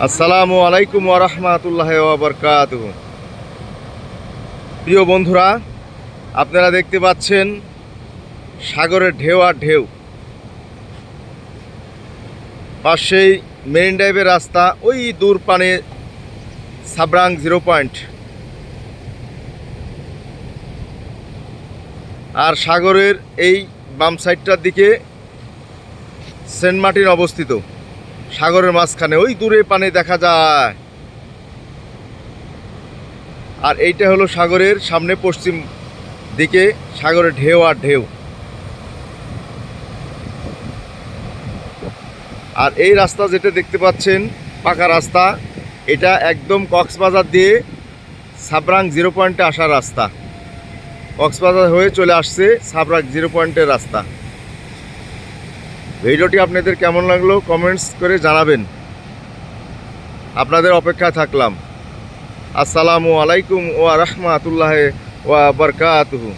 আসসালামু আলাইকুম ওয়া রাহমাতুল্লাহি ওয়া বারাকাতুহু। প্রিয় বন্ধুরা, আপনারা দেখতে পাচ্ছেন সাগরের ঢেউ আর ঢেউ। পাশেই মেরিন ড্রাইভের রাস্তা, ওই দূর পানে সাবরাং 0 পয়েন্ট। আর সাগরের এই বাম সাইডটার দিকে সেন্ট মার্টিন অবস্থিত। সাগরের মাঝখানে ওই দূরে পানে দেখা যায়। আর এইটা হলো সাগরের সামনে পশ্চিম দিকে সাগরের ঢেউ আর ঢেউ। আর এই রাস্তা যেটা দেখতে পাচ্ছেন পাকা রাস্তা, এটা একদম কক্সবাজার দিয়ে সাবরাং 0 পয়েন্টে আসার রাস্তা। কক্সবাজার হয়ে চলে আসছে সাবরাং 0 পয়েন্টের রাস্তা। ভিডিওটি আপনাদের কেমন লাগলো কমেন্টস করে জানাবেন। আপনাদের অপেক্ষায় থাকলাম। আসসালামু আলাইকুম ওয়া রাহমাতুল্লাহি ওয়া বারাকাতুহু।